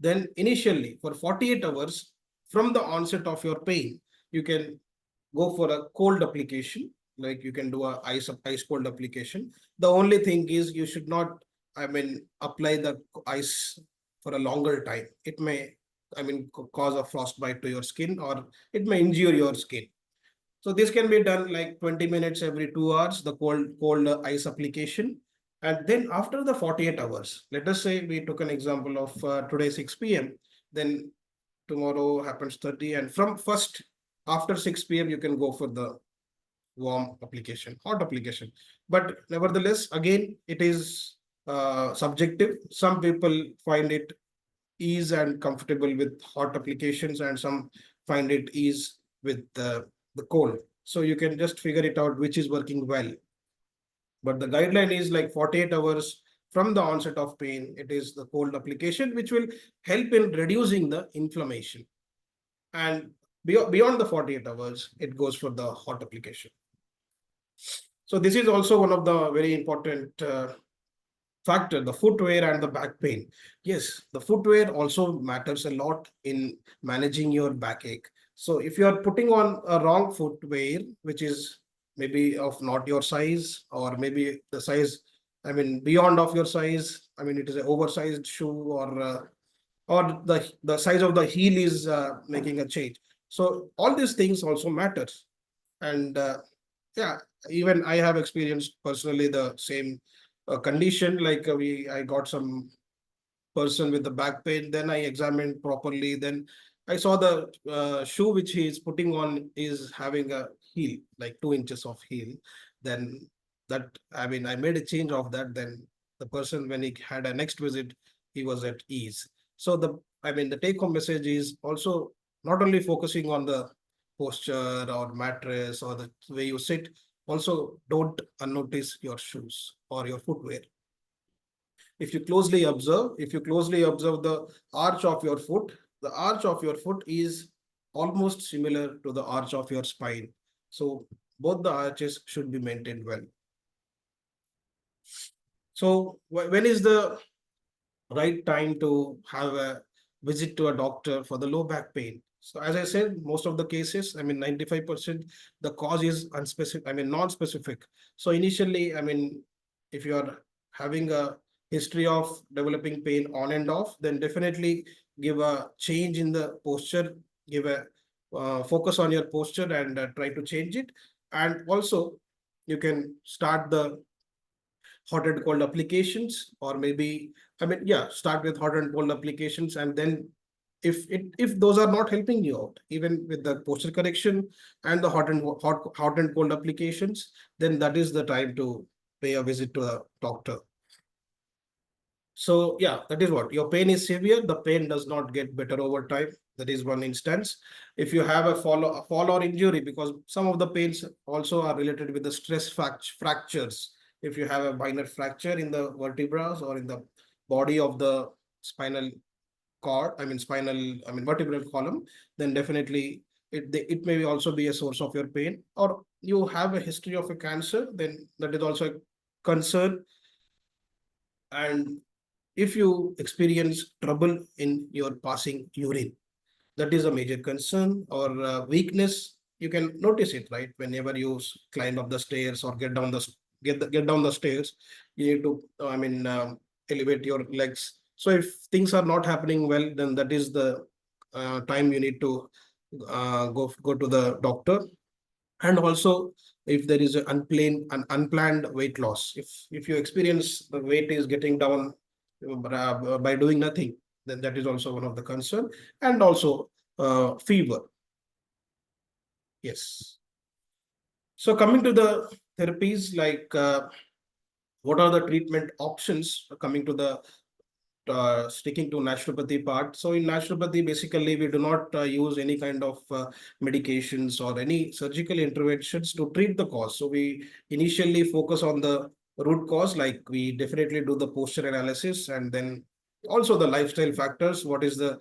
then initially for 48 hours from the onset of your pain, you can go for a cold application. Like you can do a ice cold application. The only thing is you should not, apply the ice for a longer time. It may, cause a frostbite to your skin, or it may injure your skin. So this can be done like 20 minutes every 2 hours, the cold ice application. And then after the 48 hours, let us say we took an example of today 6 p.m. Then tomorrow happens 30, and from first after 6 p.m. you can go for the warm application, hot application. But nevertheless, again, it is subjective. Some people find it ease and comfortable with hot applications, and some find it ease with the cold. So you can just figure it out which is working well. But the guideline is like 48 hours from the onset of pain. It is the cold application, which will help in reducing the inflammation. And beyond the 48 hours, it goes for the hot application. So this is also one of the very important factor, the footwear and the back pain. Yes, the footwear also matters a lot in managing your backache. So if you are putting on a wrong footwear, which is maybe of not your size, or maybe the size, I mean, beyond of your size, I mean, it is an oversized shoe, or the size of the heel is making a change. So all these things also matters. And yeah, even I have experienced personally the same condition. Like I got some person with the back pain, then I examined properly, then I saw the shoe which he is putting on is having a heel, like 2 inches of heel. Then that, I mean, I made a change of that. Then the person, when he had a next visit, he was at ease. So the, I mean, the take home message is also not only focusing on the posture or mattress or the way you sit, also don't unnotice your shoes or your footwear. If you closely observe the arch of your foot, the arch of your foot is almost similar to the arch of your spine. So both the arches should be maintained well. So when is the right time to have a visit to a doctor for the low back pain? So as I said, most of the cases, I mean, 95%, the cause is unspecific, I mean, non-specific. So initially, I mean, if you are having a history of developing pain on and off, then definitely give a change in the posture, give a focus on your posture, and try to change it. And also, you can start the hot and cold applications, or maybe, I mean, yeah, start with hot and cold applications, and then if those are not helping you out, even with the posture correction and the hot and cold applications, then that is the time to pay a visit to a doctor. So yeah, that is what, your pain is severe. The pain does not get better over time. That is one instance. If you have a fall or injury, because some of the pains also are related with the stress fractures. If you have a minor fracture in the vertebrae or in the body of the spinal cord, I mean vertebral column, then definitely it may also be a source of your pain. Or you have a history of a cancer, then that is also a concern. And if you experience trouble in your passing urine, that is a major concern. Or weakness, you can notice it, right? Whenever you climb up the stairs or get down the stairs, you need to, elevate your legs. So if things are not happening well, then that is the time you need to go to the doctor. And also, if there is an unplanned weight loss, if you experience the weight is getting down by doing nothing, then that is also one of the concern. And also fever. Yes. So coming to the therapies, like what are the treatment options, coming to the sticking to naturopathy part. So in naturopathy, basically, we do not use any kind of medications or any surgical interventions to treat the cause. So we initially focus on the root cause, like we definitely do the posture analysis, and then also the lifestyle factors. What is the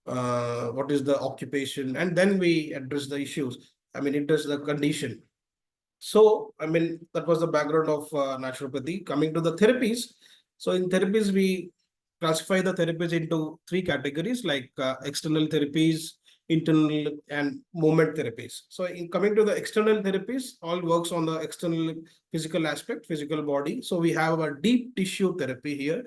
occupation, and then we address the issues. I mean, it is the condition. So, I mean, that was the background of naturopathy. Coming to the therapies. So, in therapies, we classify the therapies into three categories, like external therapies, internal, and movement therapies. So, in coming to the external therapies, all works on the external physical aspect, physical body. So, we have a deep tissue therapy here.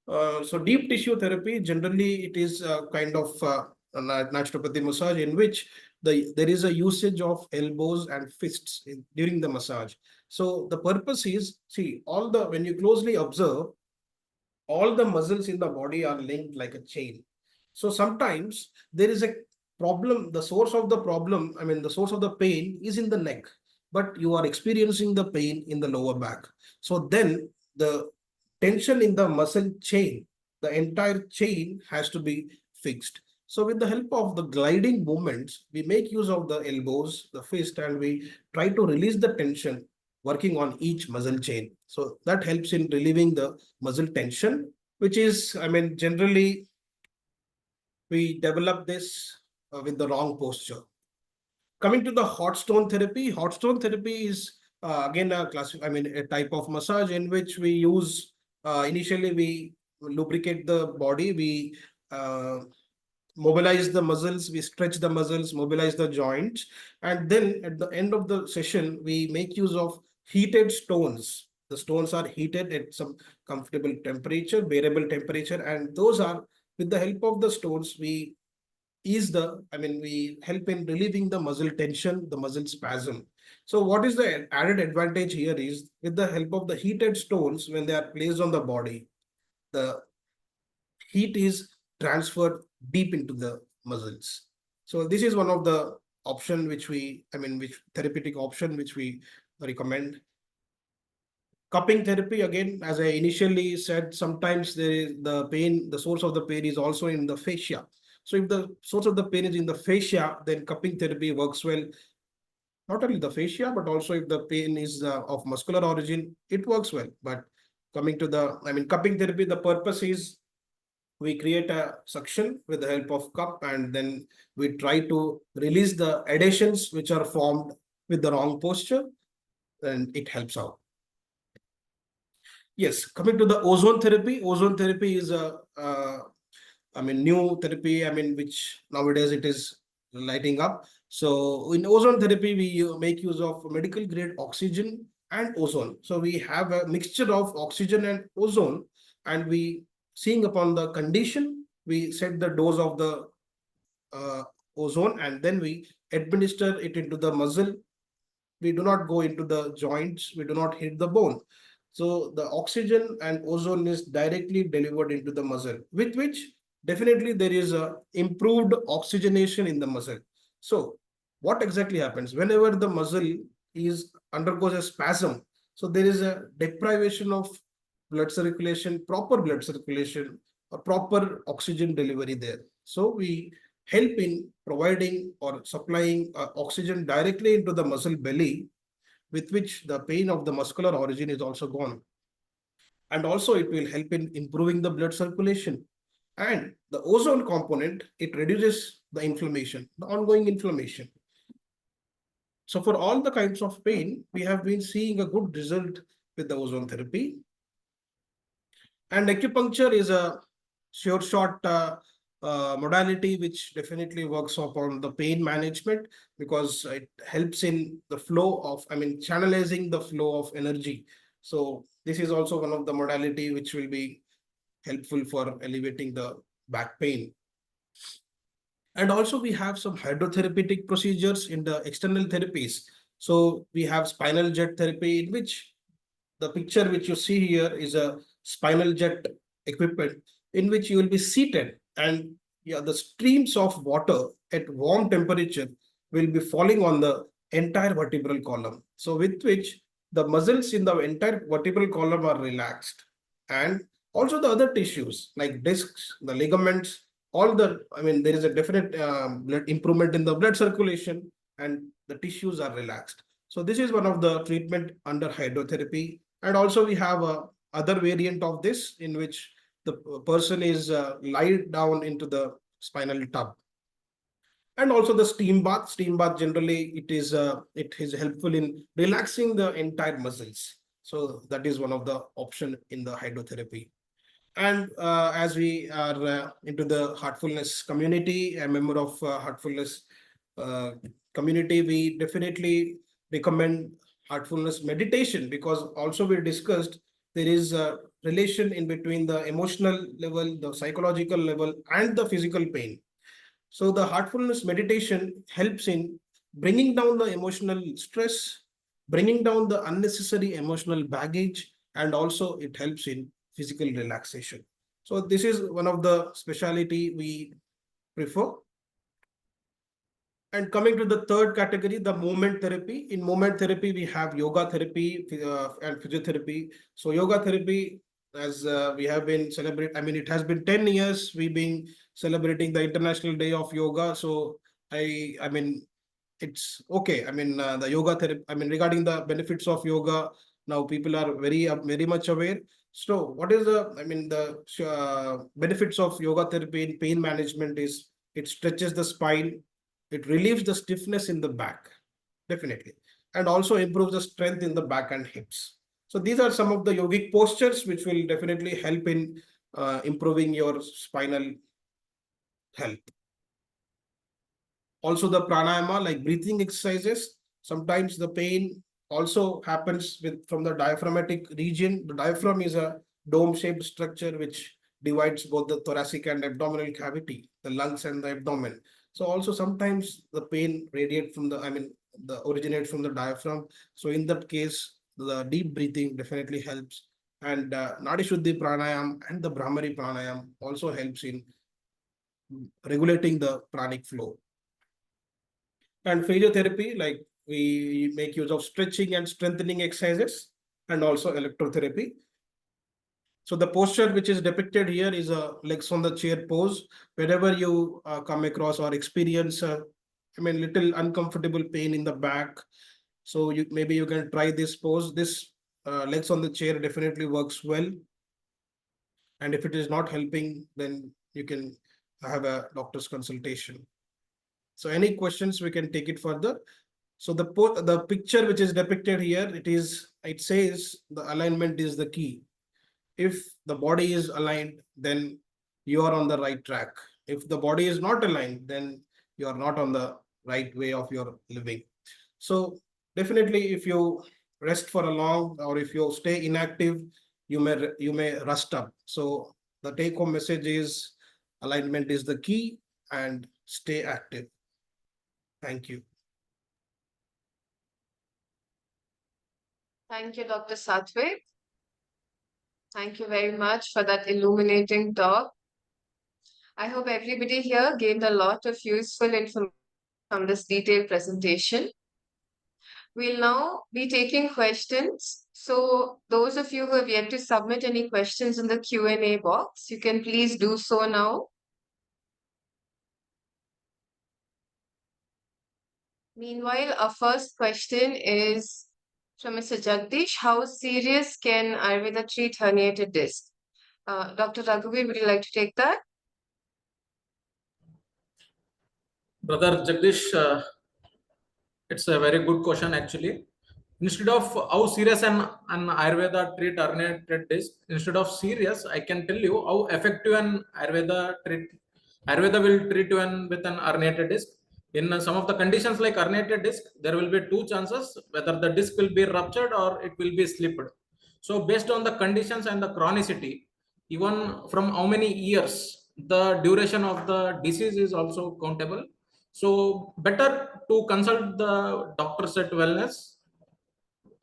So, deep tissue therapy, generally, it is a kind of a naturopathy massage in which there is a usage of elbows and fists during the massage. So the purpose is, see, when you closely observe, all the muscles in the body are linked like a chain. So sometimes there is a problem. The source of the problem, I mean, the source of the pain is in the neck, but you are experiencing the pain in the lower back. So then the tension in the muscle chain, the entire chain has to be fixed. So with the help of the gliding movements, we make use of the elbows, the fist, and we try to release the tension working on each muscle chain. So that helps in relieving the muscle tension, which is, I mean, generally we develop this with the wrong posture. Coming to the hot stone therapy is again a type of massage in which we use initially we lubricate the body, we mobilize the muscles, we stretch the muscles, mobilize the joints, and then at the end of the session, we make use of heated stones. The stones are heated at some comfortable temperature, bearable temperature, and those are with the help of the stones, we we help in relieving the muscle tension, the muscle spasm. So what is the added advantage here is with the help of the heated stones, when they are placed on the body, the heat is transferred deep into the muscles. So this is one of the option which which therapeutic option which we recommend. Cupping therapy, again, as I initially said, sometimes the source of the pain is also in the fascia. So if the source of the pain is in the fascia, then cupping therapy works well. Not only the fascia, but also if the pain is of muscular origin, it works well. But coming to cupping therapy, the purpose is we create a suction with the help of cup, and then we try to release the adhesions which are formed with the wrong posture, and it helps out. Yes, coming to the ozone therapy. Ozone therapy is a new therapy. Which nowadays it is lighting up. So in ozone therapy, we make use of medical grade oxygen and ozone. So we have a mixture of oxygen and ozone, and we, seeing upon the condition, we set the dose of the uh, ozone, and then we administer it into the muscle. We do not go into the joints, we do not hit the bone. So the oxygen and ozone is directly delivered into the muscle, with which definitely there is a improved oxygenation in the muscle. So what exactly happens whenever the muscle is undergoes a spasm? So there is a deprivation of blood circulation, proper blood circulation, or proper oxygen delivery there. So we help in providing or supplying oxygen directly into the muscle belly, with which the pain of the muscular origin is also gone. And also it will help in improving the blood circulation. And the ozone component, it reduces the inflammation, the ongoing inflammation. So for all the kinds of pain, we have been seeing a good result with the ozone therapy. And acupuncture is a sure shot modality which definitely works upon the pain management, because it helps in the flow of, channelizing the flow of energy. So this is also one of the modality which will be helpful for alleviating the back pain. And also we have some hydrotherapeutic procedures in the external therapies. So we have spinal jet therapy, in which the picture which you see here is a spinal jet equipment in which you will be seated, and the streams of water at warm temperature will be falling on the entire vertebral column. So with which the muscles in the entire vertebral column are relaxed, and also the other tissues like discs, the ligaments, all there is a definite blood improvement in the blood circulation, and the tissues are relaxed. So this is one of the treatment under hydrotherapy. And also we have a other variant of this in which the person is lied down into the spinal tub. And also the steam bath. Steam bath generally it is helpful in relaxing the entire muscles. So that is one of the option in the hydrotherapy. And as we are into the heartfulness community, a member of heartfulness uh, community, we definitely recommend heartfulness meditation, because also we discussed there is a relation in between the emotional level, the psychological level, and the physical pain. So the heartfulness meditation helps in bringing down the emotional stress, bringing down the unnecessary emotional baggage, and also it helps in physical relaxation. So this is one of the specialty we prefer. And coming to the third category, the movement therapy. In movement therapy, we have yoga therapy and physiotherapy. So yoga therapy, as we have been celebrating, it has been 10 years we've been celebrating the International Day of Yoga. So it's okay. The yoga therapy, regarding the benefits of yoga, now people are very much aware. So what is the benefits of yoga therapy in pain management is it stretches the spine, it relieves the stiffness in the back, definitely, and also improves the strength in the back and hips. So these are some of the yogic postures which will definitely help in improving your spinal health. Also the pranayama, like breathing exercises, sometimes the pain also happens with from the diaphragmatic region. The diaphragm is a dome shaped structure which divides both the thoracic and abdominal cavity, the lungs and the abdomen. So also sometimes the pain radiate from the, the originate from the diaphragm. So in that case, the deep breathing definitely helps. And Nadi Shuddhi pranayam and the Brahmari pranayam also helps in regulating the pranic flow. And physiotherapy, like we make use of stretching and strengthening exercises, and also electrotherapy. So the posture which is depicted here is a legs on the chair pose. Whenever you come across or experience little uncomfortable pain in the back, so maybe you can try this pose. This legs on the chair definitely works well, and if it is not helping, then you can have a doctor's consultation. So any questions, we can take it further. So the picture which is depicted here, it says the alignment is the key. If the body is aligned, then you are on the right track. If the body is not aligned, then you are not on the right way of your living. So definitely, if you rest for a long, or if you stay inactive, you may rust up. So the take home message is alignment is the key, and stay active. Thank you. Thank you, Dr. Satwik. Thank you very much for that illuminating talk. I hope everybody here gained a lot of useful information from this detailed presentation. We'll now be taking questions. So those of you who have yet to submit any questions in the Q&A box, you can please do so now. Meanwhile, our first question is from Mr. Jagdish. How serious can Ayurveda treat herniated disc? Dr. Raghuveer, would you like to take that? Brother Jagdish, it's a very good question actually. Instead of how serious an Ayurveda treat herniated disc, instead of serious, I can tell you how effective an Ayurveda will treat you with an herniated disc. In some of the conditions like herniated disc, there will be two chances whether the disc will be ruptured or it will be slipped. So based on the conditions and the chronicity, even from how many years, the duration of the disease is also countable. So better to consult the doctors at wellness.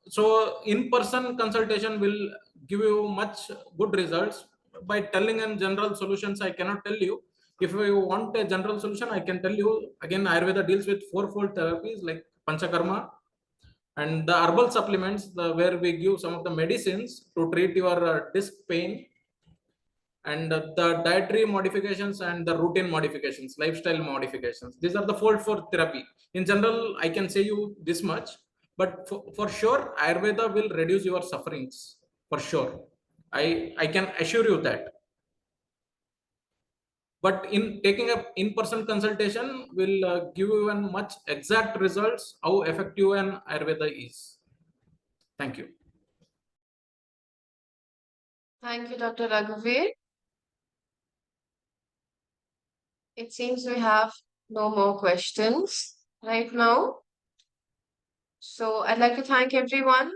So in-person consultation will give you much good results. By telling in general solutions, I cannot tell you. If you want a general solution, I can tell you again. Ayurveda deals with fourfold therapies like panchakarma and the herbal supplements, where we give some of the medicines to treat your disc pain, and the dietary modifications and the routine modifications, lifestyle modifications. These are the fold for therapy. In general, I can say you this much, but for sure, Ayurveda will reduce your sufferings for sure. I can assure you that. But in taking a in-person consultation will give you a much exact results how effective an Ayurveda is. Thank you. Thank you, Dr. Raghuveer. It seems we have no more questions right now. So I'd like to thank everyone,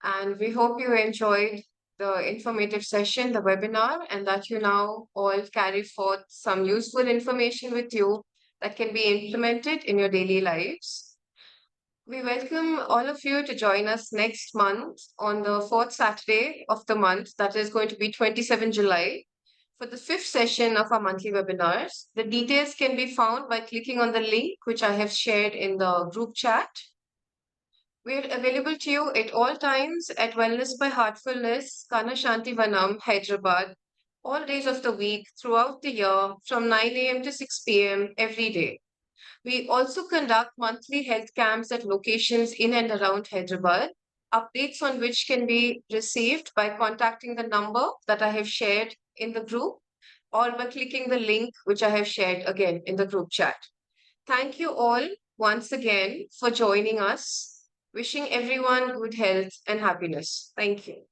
and we hope you enjoyed the informative session, the webinar, and that you now all carry forth some useful information with you that can be implemented in your daily lives. We welcome all of you to join us next month on the fourth Saturday of the month, that is going to be 27 July, for the fifth session of our monthly webinars. The details can be found by clicking on the link which I have shared in the group chat. We're available to you at all times at Wellness by Heartfulness, Kana Shanti Vanam, Hyderabad, all days of the week throughout the year from 9 a.m. to 6 p.m. every day. We also conduct monthly health camps at locations in and around Hyderabad, updates on which can be received by contacting the number that I have shared in the group or by clicking the link which I have shared again in the group chat. Thank you all once again for joining us. Wishing everyone good health and happiness. Thank you.